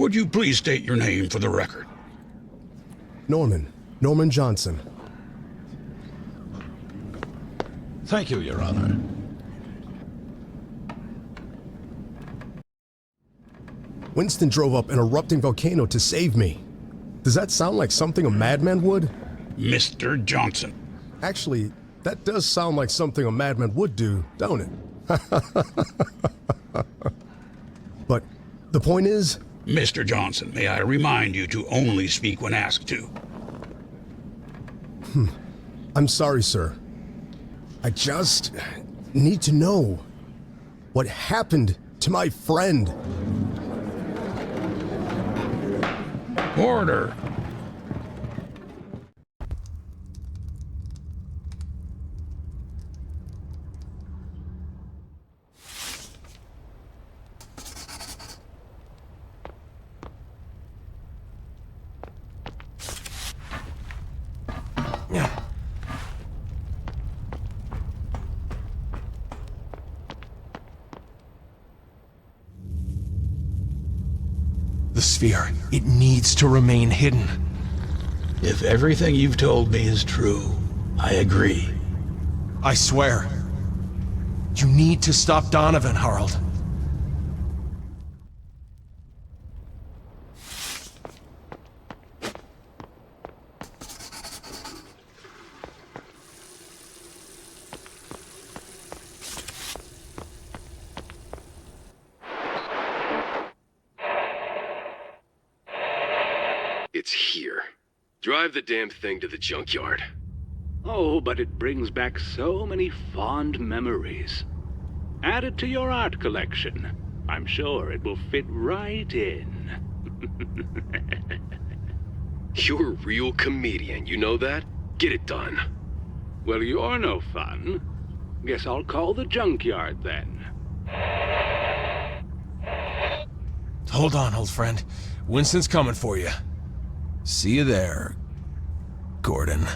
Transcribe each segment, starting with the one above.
Would you please state your name for the record? Norman Johnson. Thank you, Your Honor. Winston drove up an erupting volcano to save me. Does that sound like something a madman would? Mr. Johnson. Actually, that does sound like something a madman would do, don't it? But the point is... Mr. Johnson, may I remind you to only speak when asked to? I'm sorry, sir. I just need to know what happened to my friend. Order. The sphere, it needs to remain hidden. If everything you've told me is true, I agree. I swear. You need to stop Donovan, Harold. It's here. Drive the damn thing to the junkyard. Oh, but it brings back so many fond memories. Add it to your art collection. I'm sure it will fit right in. You're a real comedian, you know that? Get it done. Well, you're no fun. Guess I'll call the junkyard then. Hold on, old friend. Winston's coming for you. See you there, Gordon.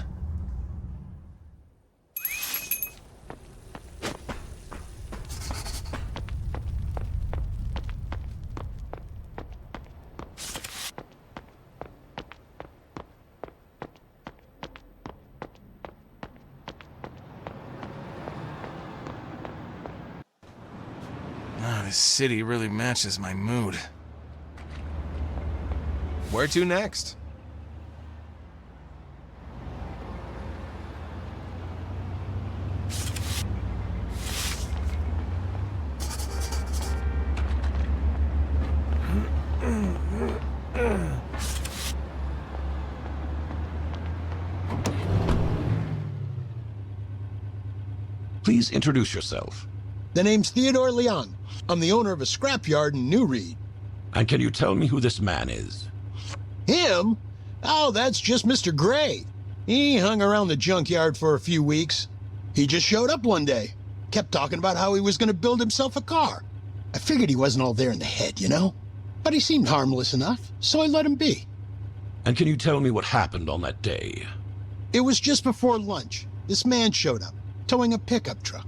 This city really matches my mood. Where to next? Please introduce yourself. The name's Theodore Leon. I'm the owner of a scrapyard in New Reed. And can you tell me who this man is? Him? Oh, that's just Mr. Gray. He hung around the junkyard for a few weeks. He just showed up one day. Kept talking about how he was going to build himself a car. I figured he wasn't all there in the head, you know? But he seemed harmless enough, so I let him be. And can you tell me what happened on that day? It was just before lunch. This man showed up, towing a pickup truck.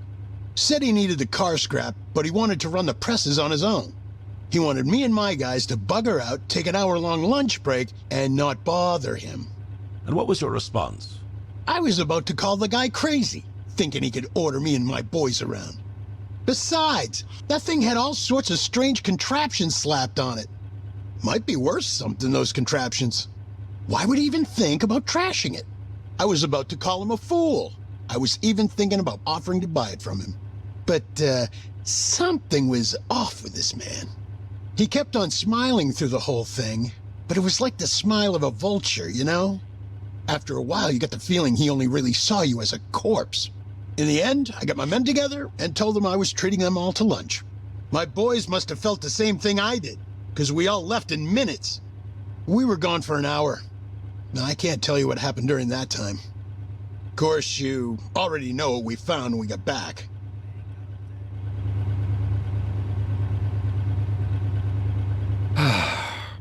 Said he needed the car scrap, but he wanted to run the presses on his own. He wanted me and my guys to bugger out, take an hour-long lunch break, and not bother him. And what was your response? I was about to call the guy crazy, thinking he could order me and my boys around. Besides, that thing had all sorts of strange contraptions slapped on it. Might be worth something, those contraptions. Why would he even think about trashing it? I was about to call him a fool. I was even thinking about offering to buy it from him. But, something was off with this man. He kept on smiling through the whole thing, but it was like the smile of a vulture, you know? After a while, you get the feeling he only really saw you as a corpse. In the end, I got my men together and told them I was treating them all to lunch. My boys must have felt the same thing I did, because we all left in minutes. We were gone for an hour. Now, I can't tell you what happened during that time. Of course, you already know what we found when we got back.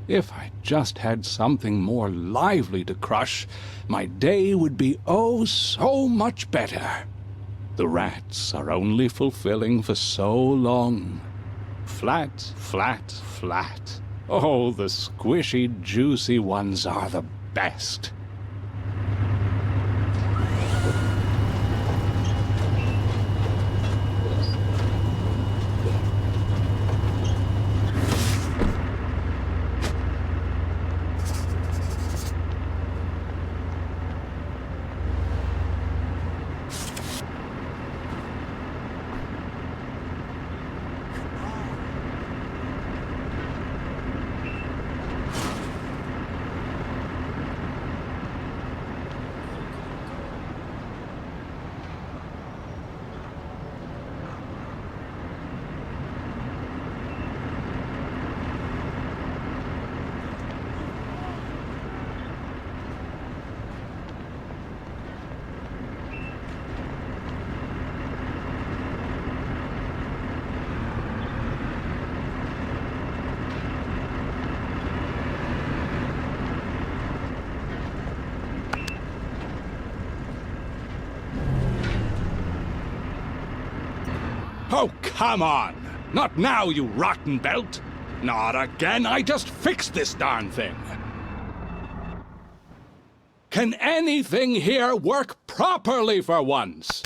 If I just had something more lively to crush, my day would be oh so much better. The rats are only fulfilling for so long. Flat, flat, flat. Oh, the squishy, juicy ones are the best. Oh, come on! Not now, you rotten belt! Not again! I just fixed this darn thing! Can anything here work properly for once?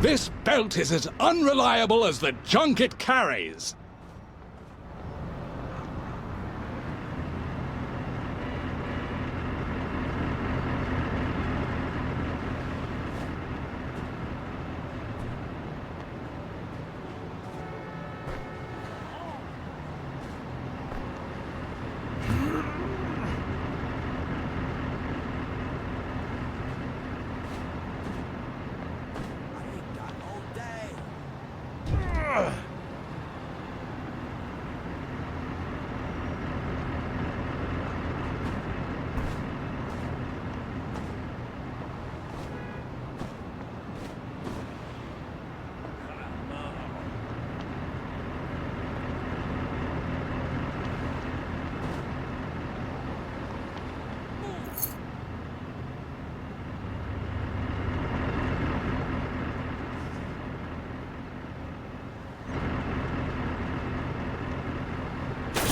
This belt is as unreliable as the junk it carries.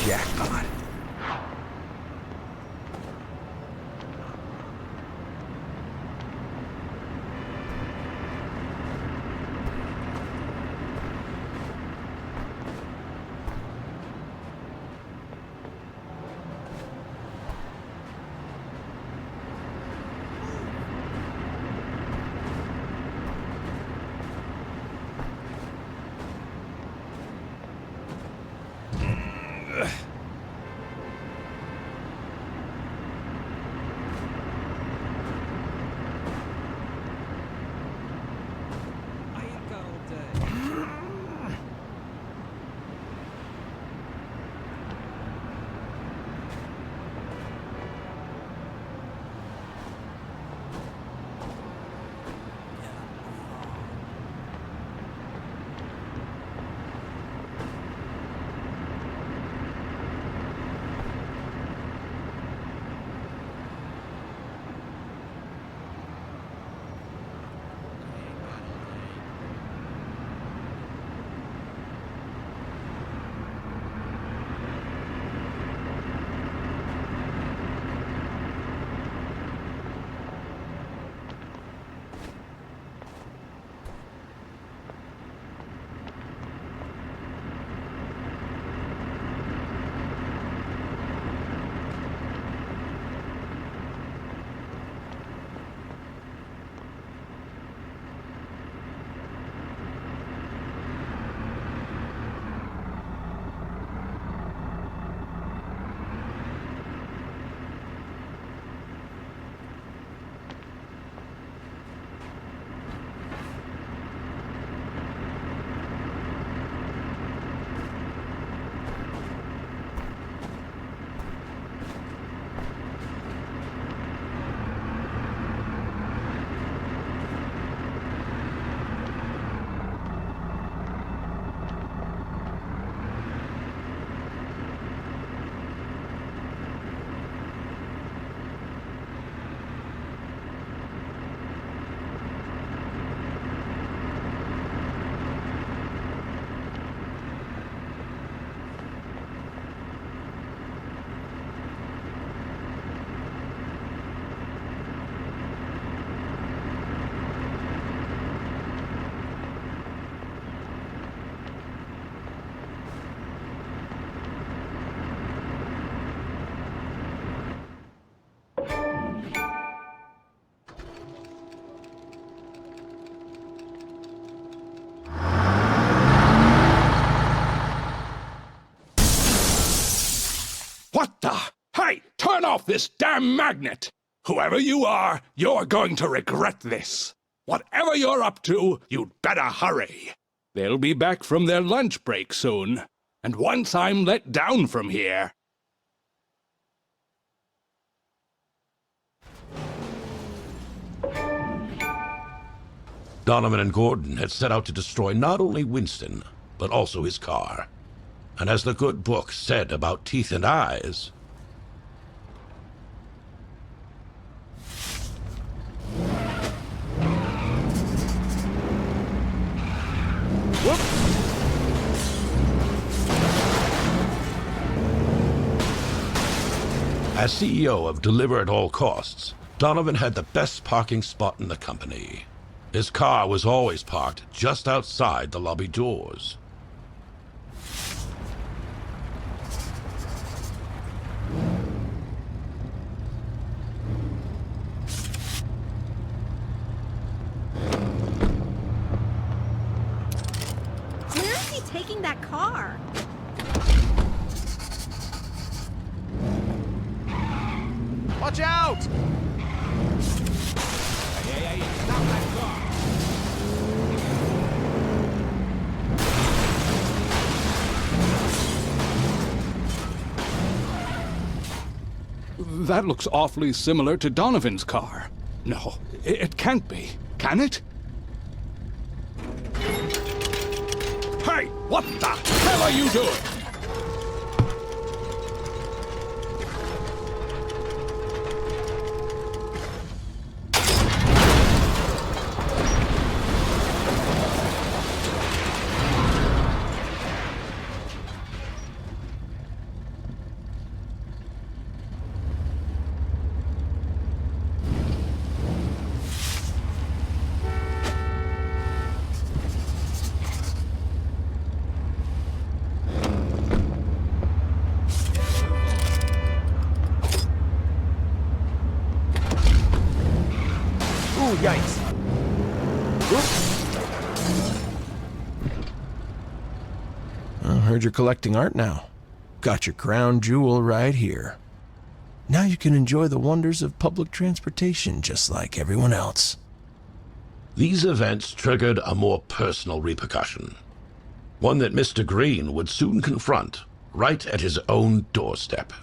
Jackpot. What the? Hey, turn off this damn magnet! Whoever you are, you're going to regret this. Whatever you're up to, you'd better hurry. They'll be back from their lunch break soon. And once I'm let down from here... Donovan and Gordon had set out to destroy not only Winston, but also his car. And as the good book said about teeth and eyes... As CEO of Deliver at All Costs, Donovan had the best parking spot in the company. His car was always parked just outside the lobby doors. Where is he taking that car? Watch out! Hey, stop that car! That looks awfully similar to Donovan's car. No, it can't be. Can it? Hey, what the hell are you doing? Ooh, yikes. I heard you're collecting art now. Got your crown jewel right here. Now you can enjoy the wonders of public transportation just like everyone else. These events triggered a more personal repercussion. One that Mr. Green would soon confront right at his own doorstep.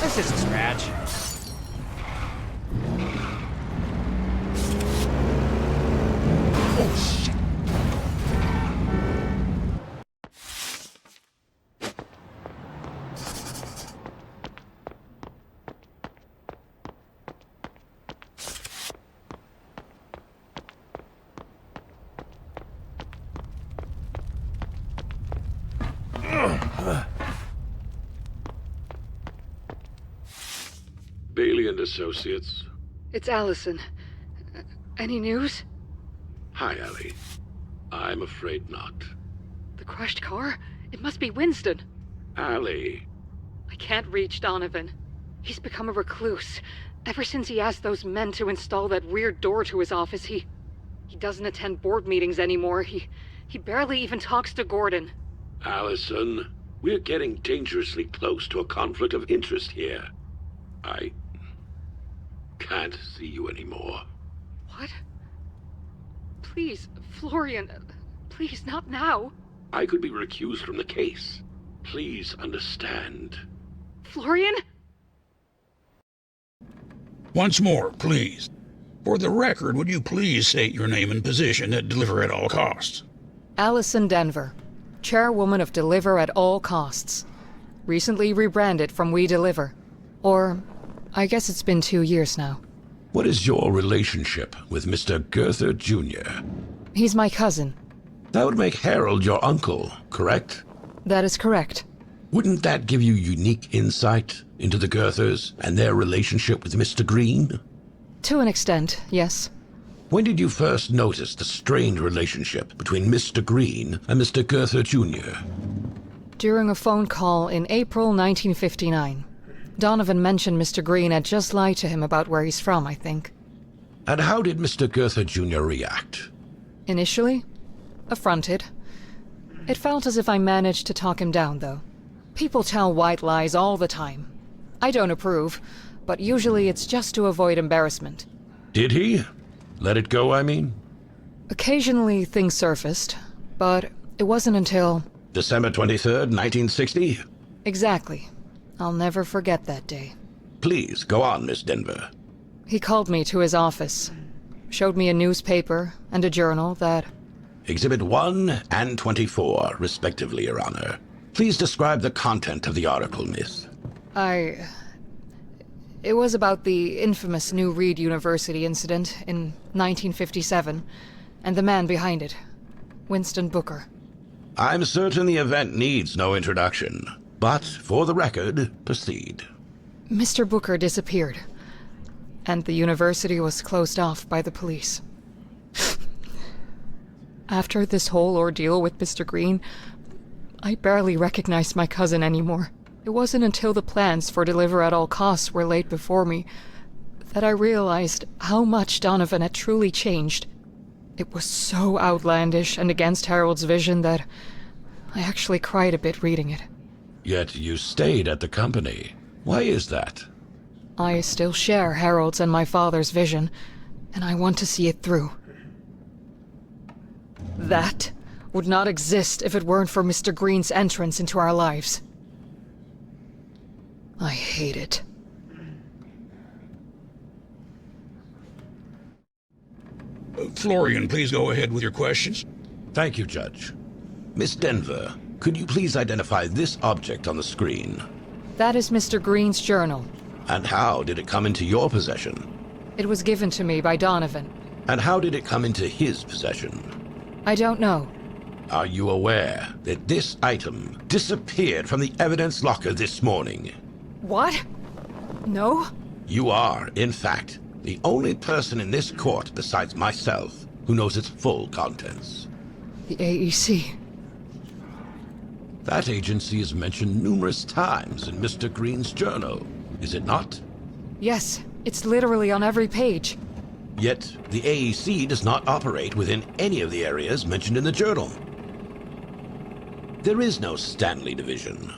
That's just a scratch. Oh, shit. Bailey and Associates. It's Allison. Any news? Hi, Allie. I'm afraid not. The crushed car? It must be Winston. Allie. I can't reach Donovan. He's become a recluse. Ever since he asked those men to install that weird door to his office, he doesn't attend board meetings anymore. He barely even talks to Gordon. Allison, we're getting dangerously close to a conflict of interest here. I can't see you anymore. What? Please, Florian, please, not now. I could be recused from the case. Please understand. Florian? Once more, please. For the record, would you please state your name and position at Deliver at All Costs? Allison Denver, chairwoman of Deliver at All Costs. Recently rebranded from We Deliver. Or, I guess it's been 2 years now. What is your relationship with Mr. Goethe Jr.? He's my cousin. That would make Harold your uncle, correct? That is correct. Wouldn't that give you unique insight into the Goethers and their relationship with Mr. Green? To an extent, yes. When did you first notice the strained relationship between Mr. Green and Mr. Goethe Jr.? During a phone call in April 1959. Donovan mentioned Mr. Green had just lied to him about where he's from, I think. And how did Mr. Goethe Jr. react? Initially, affronted. It felt as if I managed to talk him down, though. People tell white lies all the time. I don't approve, but usually it's just to avoid embarrassment. Did he? Let it go, I mean? Occasionally things surfaced, but it wasn't until... December 23rd, 1960? Exactly. I'll never forget that day. Please, go on, Miss Denver. He called me to his office, showed me a newspaper and a journal that... Exhibit 1 and 24, respectively, Your Honor. Please describe the content of the article, Miss. It was about the infamous New Reed University incident in 1957, and the man behind it, Winston Booker. I'm certain the event needs no introduction, but for the record, proceed. Mr. Booker disappeared, and the university was closed off by the police. After this whole ordeal with Mr. Green, I barely recognized my cousin anymore. It wasn't until the plans for Deliver at All Costs were laid before me that I realized how much Donovan had truly changed. It was so outlandish and against Harold's vision that I actually cried a bit reading it. Yet you stayed at the company. Why is that? I still share Harold's and my father's vision, and I want to see it through. That would not exist if it weren't for Mr. Green's entrance into our lives. I hate it. Florian, please go ahead with your questions. Thank you, Judge. Miss Denver, could you please identify this object on the screen? That is Mr. Green's journal. And how did it come into your possession? It was given to me by Donovan. And how did it come into his possession? I don't know. Are you aware that this item disappeared from the evidence locker this morning? What? No? You are, in fact, the only person in this court besides myself who knows its full contents. The AEC. That agency is mentioned numerous times in Mr. Green's journal, is it not? Yes, it's literally on every page. Yet, the AEC does not operate within any of the areas mentioned in the journal. There is no Stanley Division.